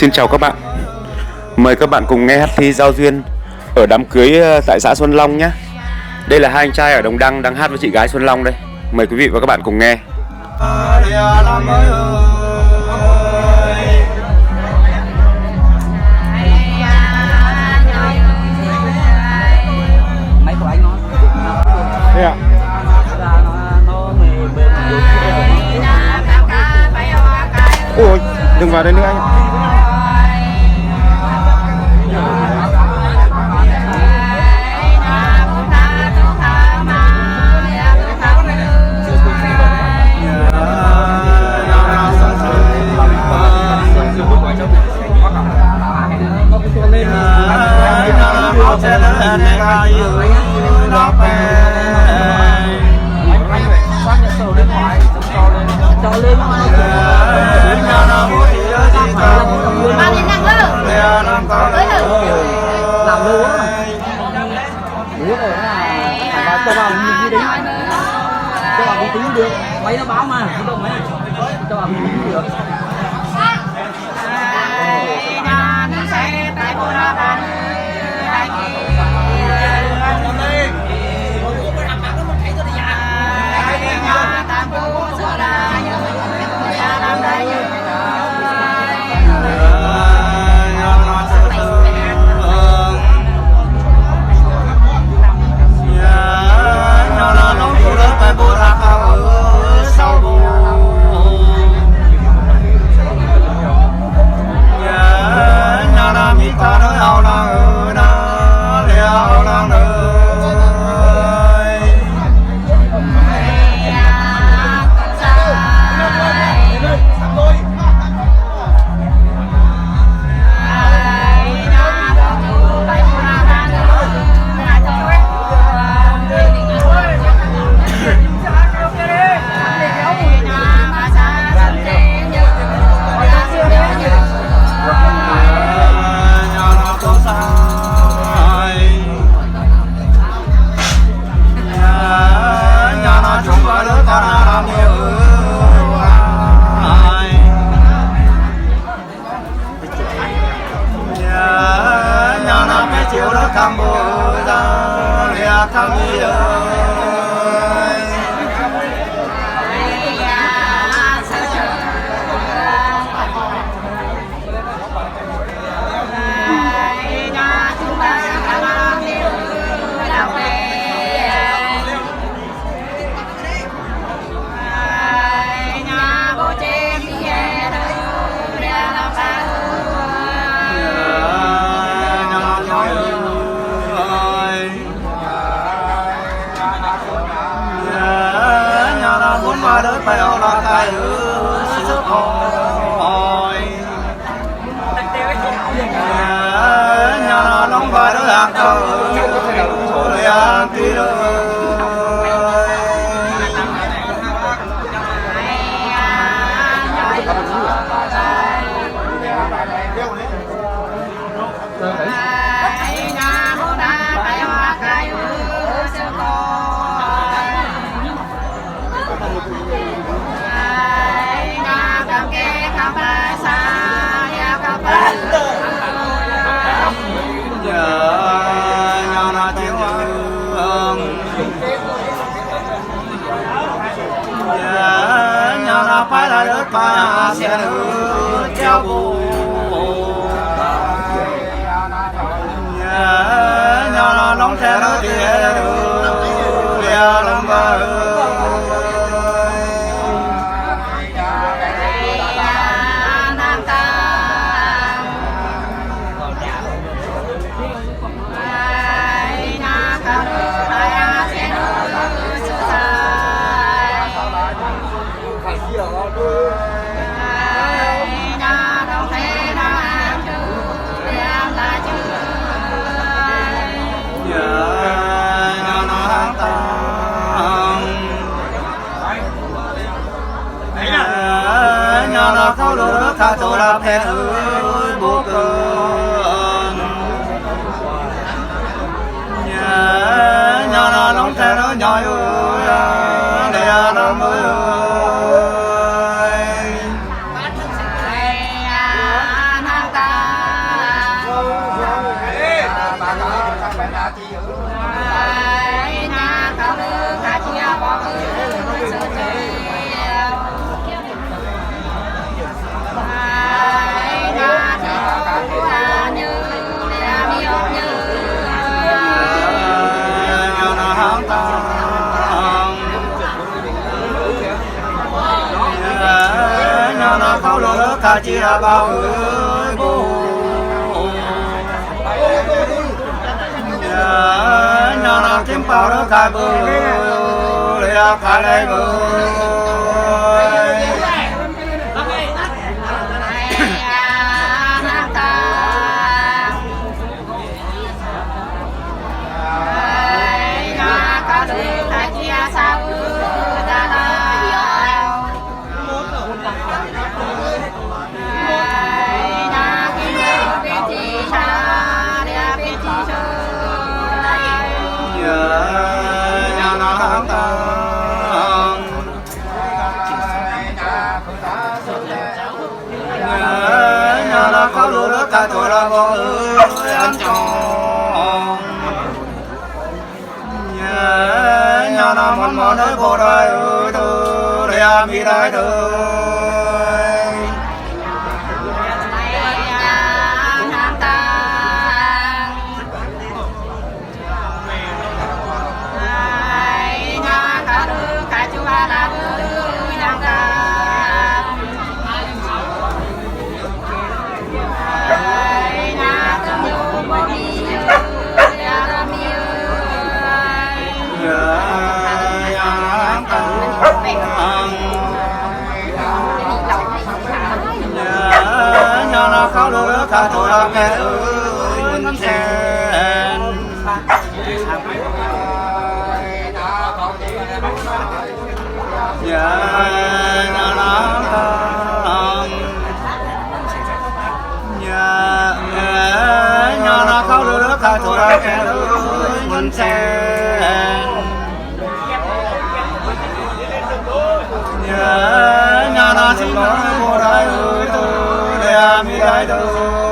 Xin chào các bạn. Mời các bạn cùng nghe hát thi giao duyên ở đám cưới tại xã Xuân Long nhé. Đây là hai anh trai ở Đồng Đăng đang hát với chị gái Xuân Long đây. Mời quý vị và các bạn cùng nghe. Mấy của anh nói Thế ạ? Ôi, đừng vào đây nữa anh. làm lưu á, đúng rồi là cho vào mình ghi đấy, cho vào mình tính được, mấy nó báo mà, không đâu mấy, cho vào mình tính được. phải là đất mà sẽ được treo bù nhà nó nóng xe nó thì được làm vợ khâu lửa khá tổ là phê ơi bố cơn nhà nó nóng xe nó nhói ơi để làm ơi ca chi ra bao ơi bố nhà nào kiếm bao đó khai bơ để ra khai đây bơ có lúa đất ta tôi ra bò ơi anh chồng nhà nào mòn mòn nơi bộ đời ơi tôi để am đi đây thôi khóc lửa cả tôi là mẹ ơi ngân sen nhà nó khóc lửa cả tôi là mẹ ơi ngân sen nhà nó chỉ nói một đời ơi tôi am đi đây thôi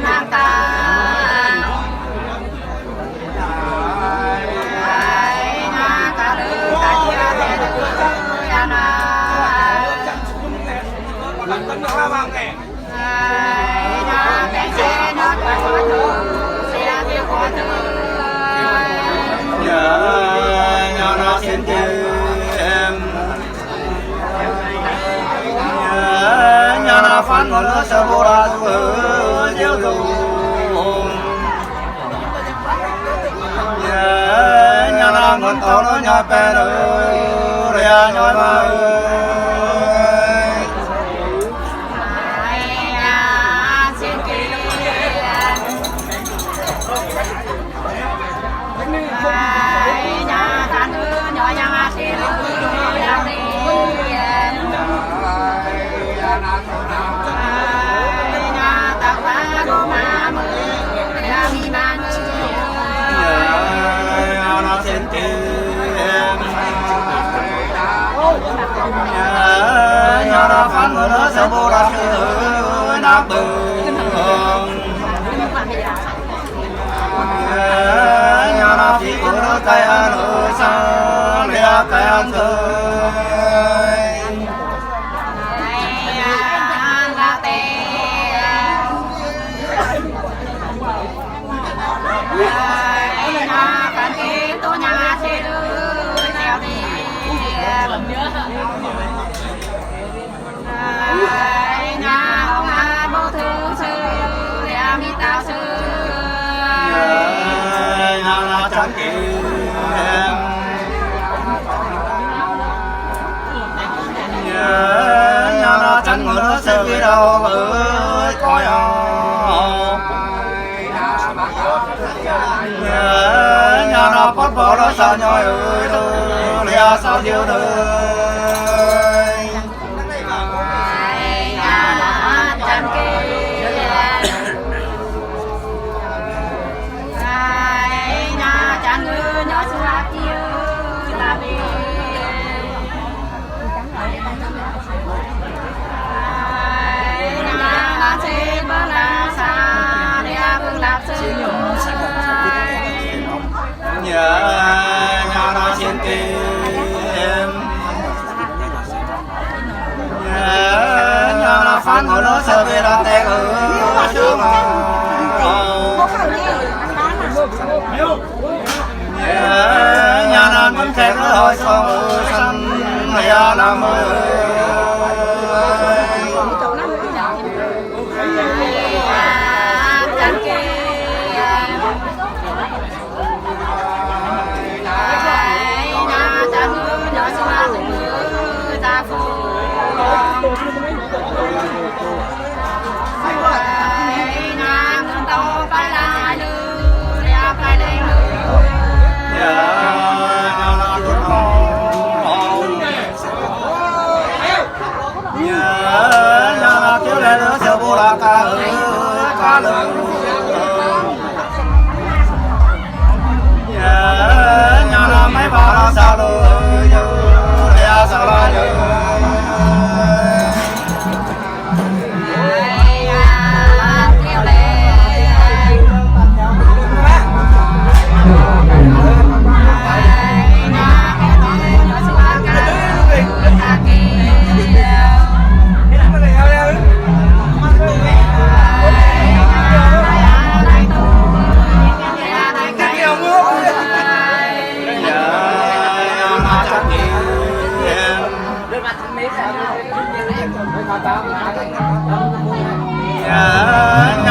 nam ta na ta lư ta chia thế lư ya na na cái xe nó qua thứ ya đi qua thứ nhà nó xin em nhà nó phán ngọn lửa sơ vô ra rồi gieo dù nhà nó ngọn tàu nó nhà bè rồi để nhoi mà ơi nhà nó phán người nó sẽ vô ra chơi nát bờ nhà nó chỉ có nó tay ăn ở xa lẽ tay ăn chơi nhà nó chẳng ngờ nó sẽ đi đâu ơi coi nhà nó bắt bỏ nó sao nhoi ơi thôi lẽ sao nhiều đời nhà nó xin tìm nhà nó phán ngồi nó sợ về là tệ ở trước mà nhà nó vẫn kẹt nó hỏi xong sân nam ơi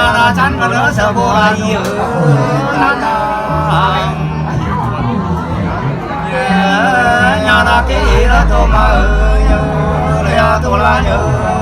nhà chăn mà nữa sợ vô ai yêu nhà ta cái đó thôi mà nhớ tôi là nhớ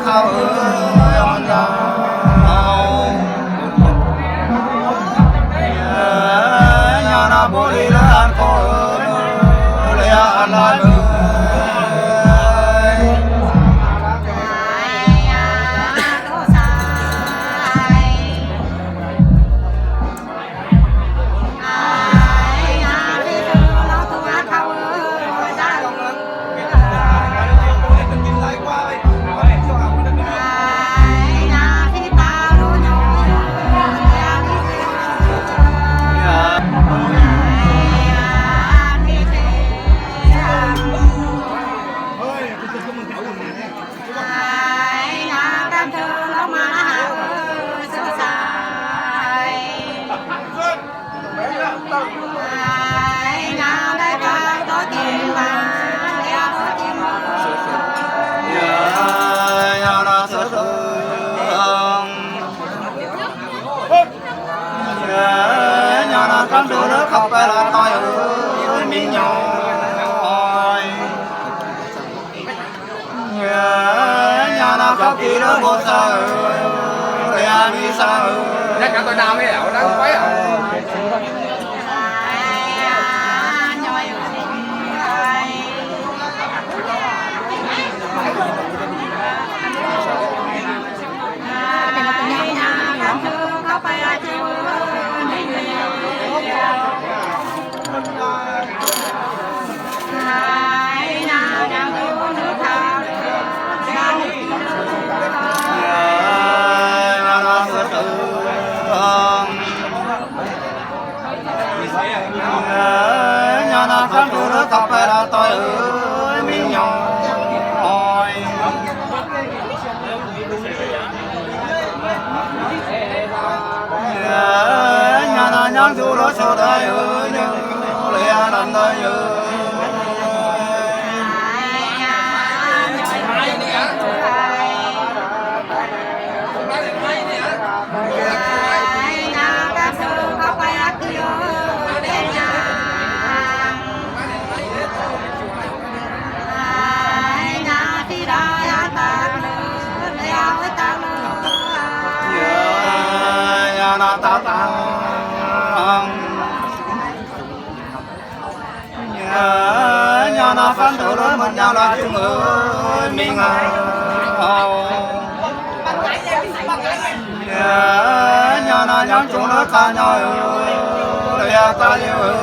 khao on ra nhà na bồ đi la an ko le an la con đứa nó khóc là tôi ơi mình nhỏ nhà nó khóc thì nó vô sợ để đi sao chắc cả tôi nào mới ảo đó quấy à nhà nó con đứa nó khóc là tôi ơi mình nhỏ nhà nó nhang dù nó sợ đời ơi lẽ làm đời ơi na ta ta nhà na phan đồ đó mình nhau là chúng ơi mình nhà na nhau chúng nó ta nhau ơi ta yêu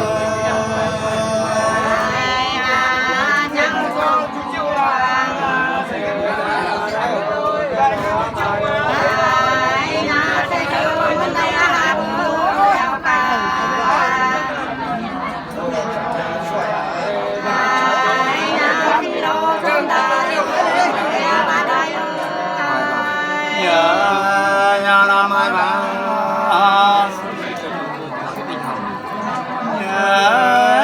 nhà na mai ba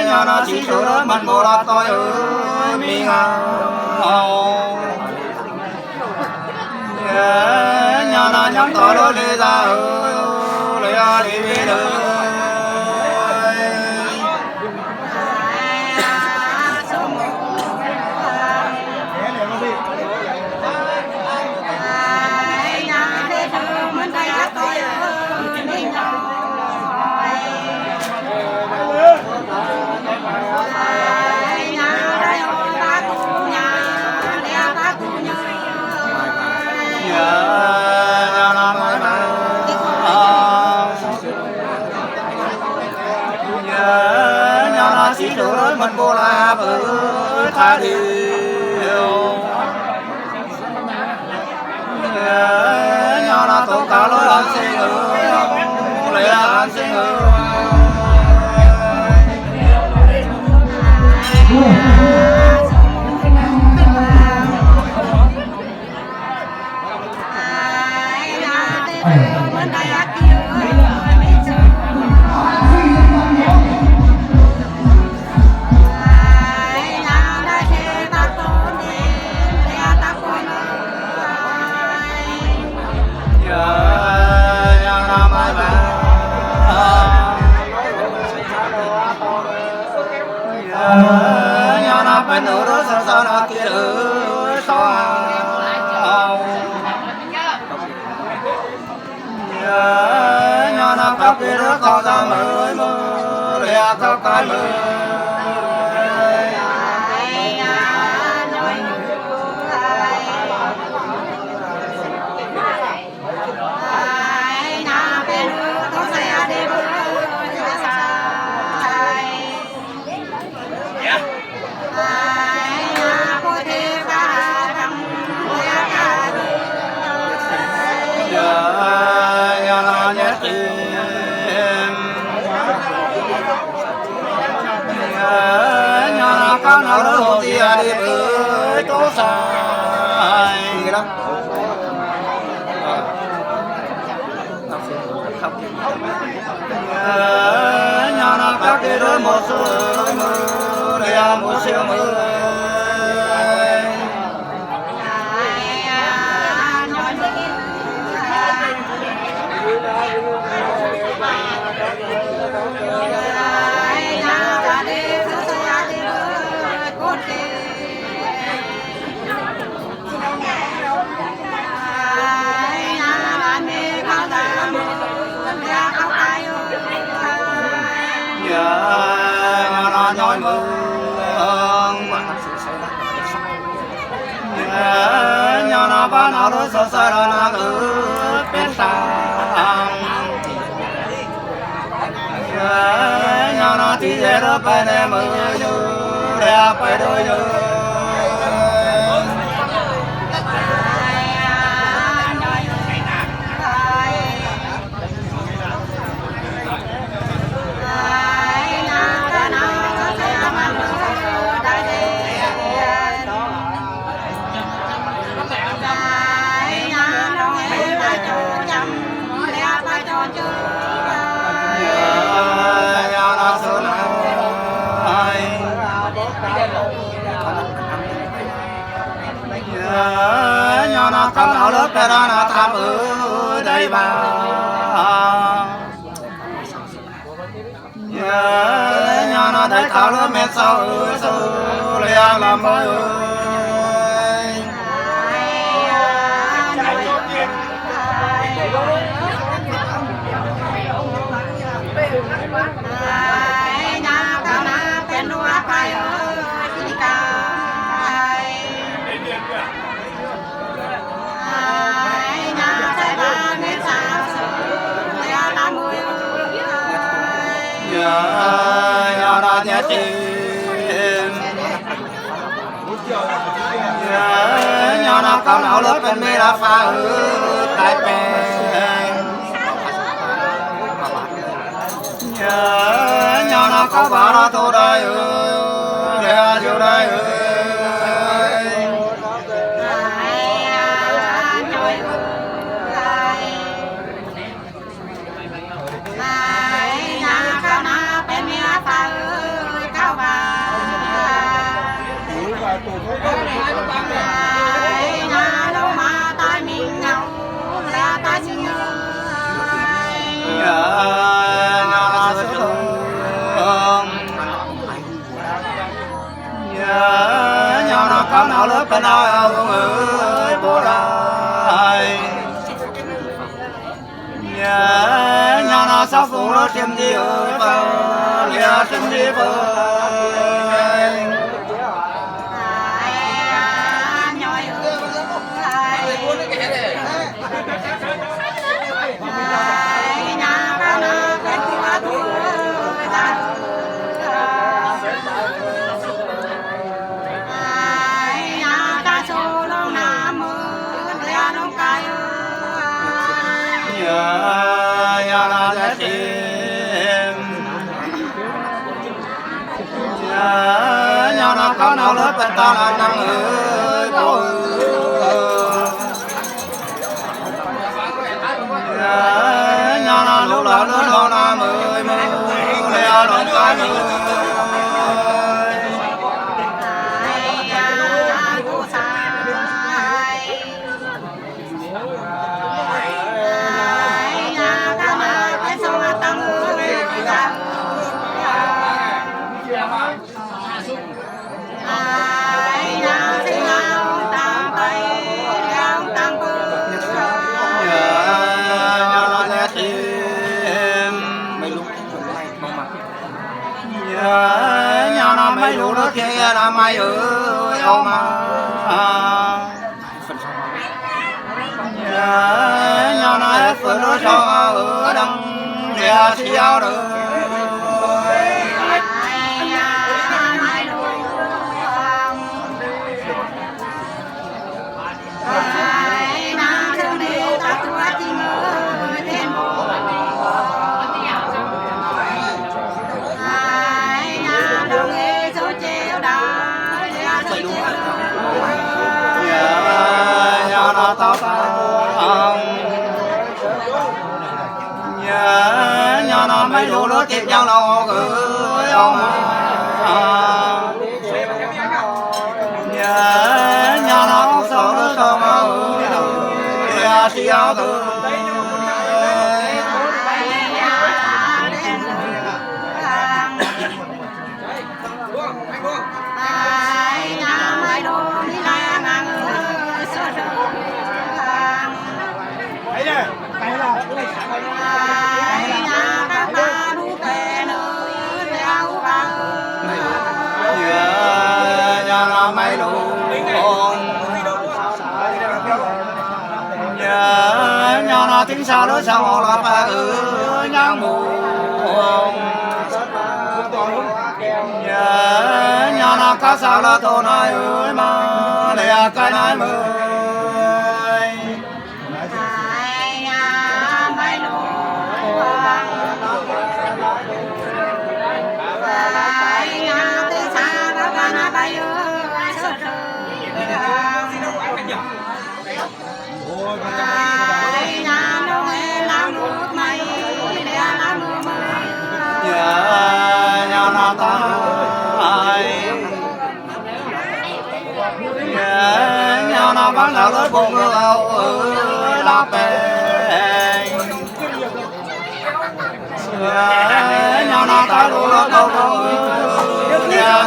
nhà na chỉ số đó mình bồ là tôi ơi mình nhà na nhắm tôi đó đi ra ơi đi về đâu chỉ đồ đó mình vô là bờ tha điều nhà là tổ cả lối ăn xin lấy ăn xin nhà na bên nữa đó sao kia ở sao khắp kia nước khó ra mới mơ lẹ khắp cái mơ con nào đó hồ thì đi với tố sai đó nhà nào các cái đôi một số mưa đây một siêu mưa nói mưa nhà nào ba nào đó sợ sợ là ở bên sang nhà nào thì để đó bên em mưa để phải đôi nhà nào con nào lớp ra nào tham ở đây bà nhà nào thấy thảo lớp mẹ sao ơi sao lẹ làm ơi nhà ra nhà chim nhà nào con nào lớp bên mê là pha ở tại bên nhà nào có bà ra thô đây để chiều đây nhà nào con nào lớp bên nào ơi bố lại nhà nào sao phụ nó xem đi ơi bà lẽ xem đi bà nhà nào có nào lớp bên ta là năng ơi bố nhà nào lúc là lớn lo nam ơi mơ lẹ đón cái mơ na mai ơi ông mà nhà này phơi nó cho ở đằng nhà chiao rồi tao nhà nó mấy đủ nó tiếp nhau đâu gửi ông nhà nó sợ nó sợ mà nhà chiao từ mấy đủ nhà nó tính sao đó sao là ba nhà mù nhà nó cá sao là tô này ơi mà để cái này mơ nhà nó ta nhà nó bán nào tới bụng la bè nhà nó ta đủ nó đâu nhà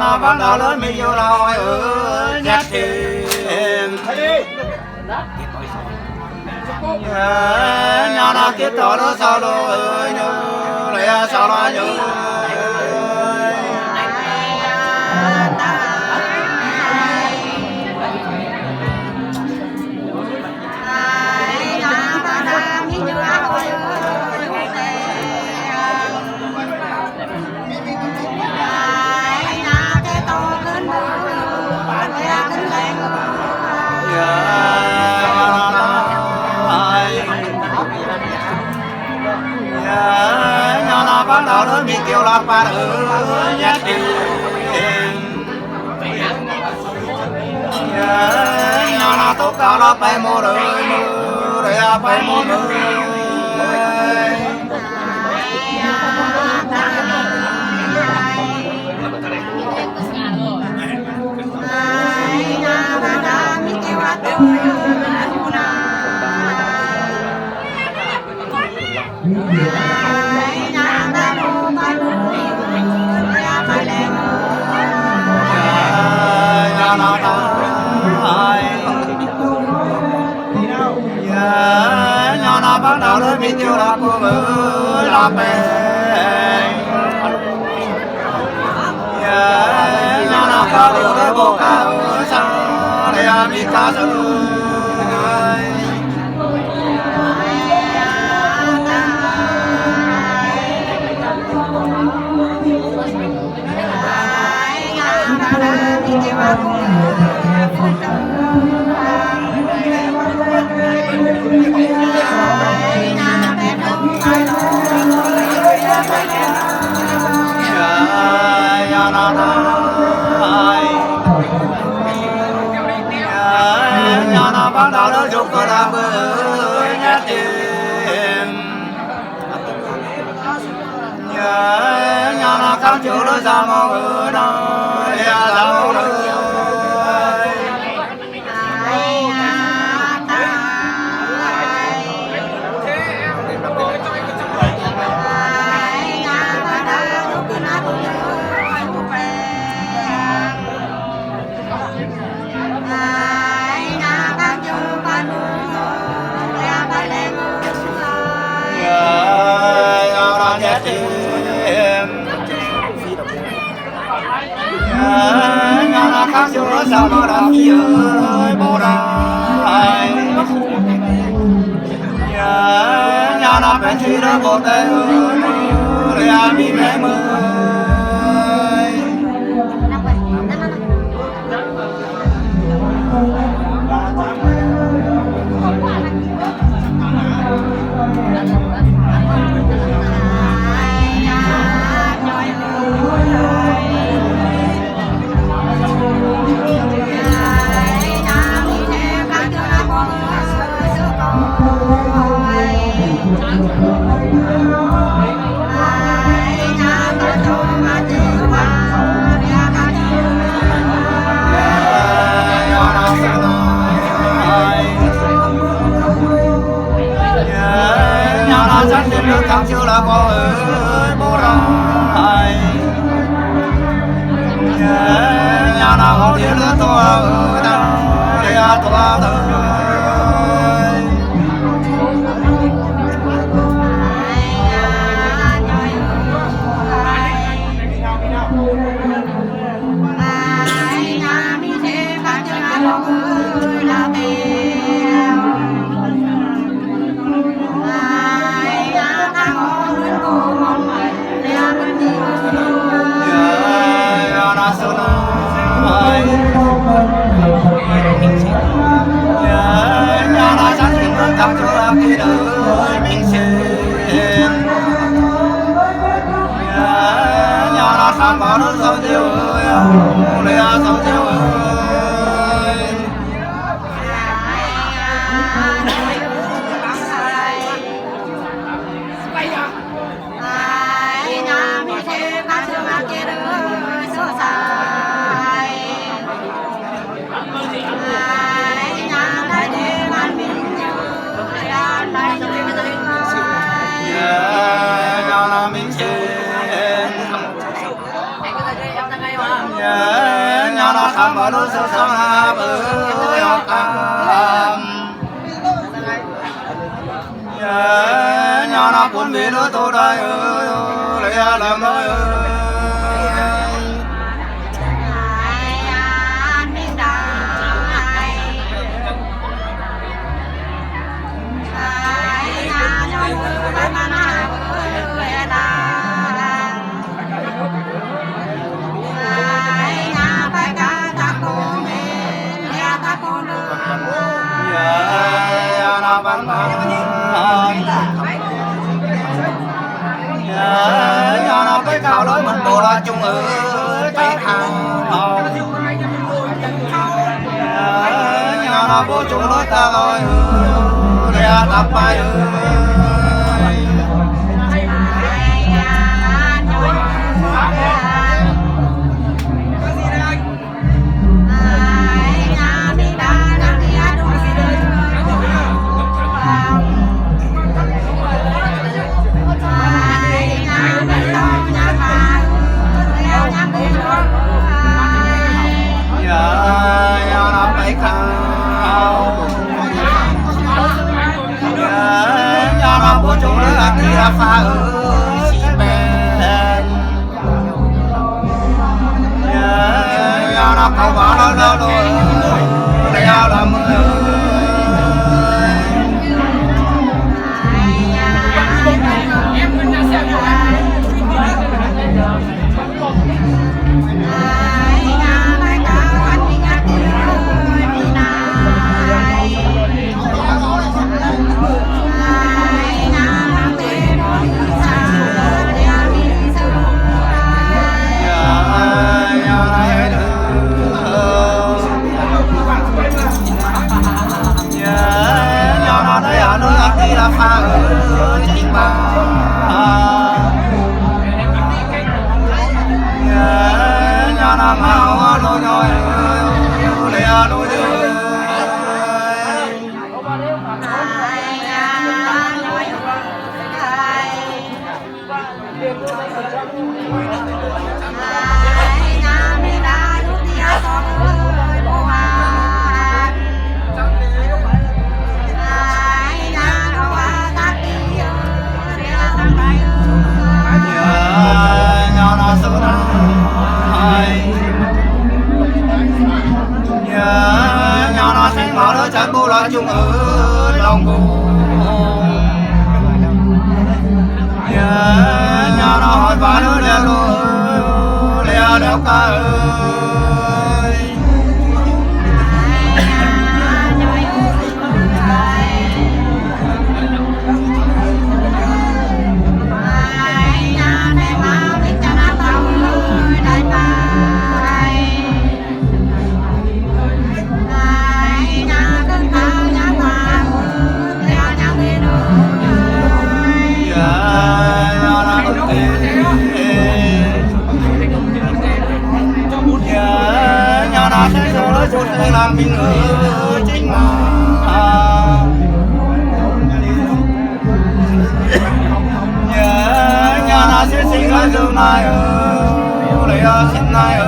nó bán nào lớn mình yêu lòi ở nhát tiền nhà nó kết tỏ nó sao rồi nhớ sao nó nhớ nhà nó bán nào lớn mình kêu là ba ở nhát tiền nhà nó tốt cả là phải mua rồi phải mua rồi nhà nó bán nào lớn mình tiêu là cô mới là bè nhà nó có điều đấy bộ cả ở xa để mình cá rơi nhà nó bán đảo đó dục có làm bữa nhát tiền nhà nó khang chiếu lối ra mong ở đó ya ra mong ơi khang chiếu lối ra mong đã phi ơi bồ đài nhà nó bên chi đó bộ tay ơi ya mi mẹ mơ khang chiếu là bò ơi bồ rai nhà nào không biết nữa to ở đâu để to thôi khang chiếu là cái đời mình xin nhà nó sang bảo nó sâu chiếu ơi lấy sâu chiếu ơi nhà nó sang bảo nó sâu sang hà bơi học nhà nó cuốn về nó tô đại ơi lấy làm ơi nhà nó cái cao lối mình bộ là chung ở tay hàng nhà nó bộ chung lối ta rồi để tập bài pha ơi chị bè nó không bỏ nó đâu rồi đeo làm ngao lo nhoi le lo de chẳng cô là chung ở lòng cô nhà nó hỏi bà nó leo đeo ca ơi chút làm mình ở chính mà nhà na sẽ sinh ra giờ này lấy xin này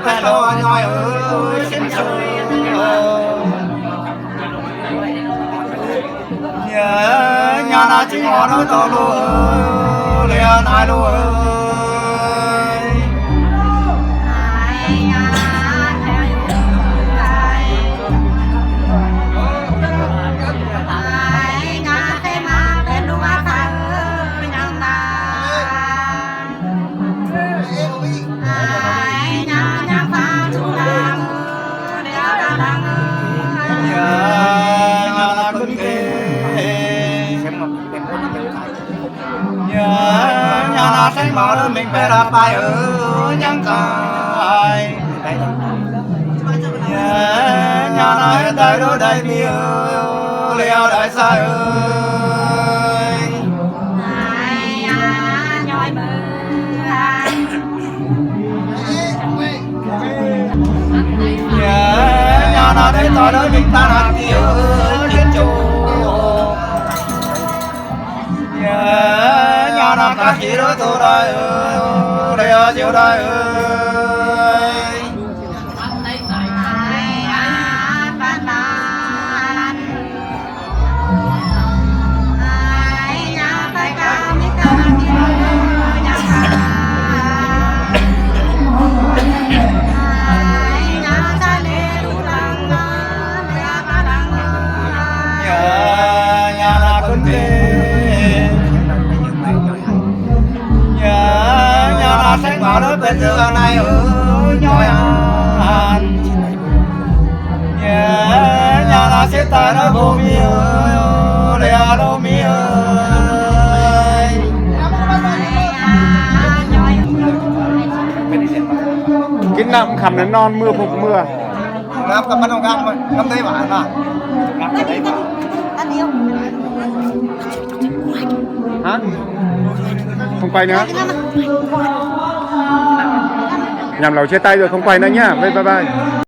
phải lo nhoi ơi xin sơ nhà na chỉ họ nó to luôn liền ai luôn sáng mở đó mình phải ra bài ở nhắn cài nhà này đây đó đây bia leo đại sai ơi nhà nào đây tôi đó mình ta là kia trên chỗ nhà nào cả chỉ đó tôi đây đây ở chiều đây sáng bảo đó bên giờ này ở nhoi ăn nhà là sẽ ta nó vô mi ơi để đâu mi ơi cái nào cũng khẩm nó non mưa phục mưa ngắm cầm bắt đầu ngắm rồi ngắm thấy bạn à hả không quay nữa nhằm lẩu chia tay rồi không quay nữa nhá bye bye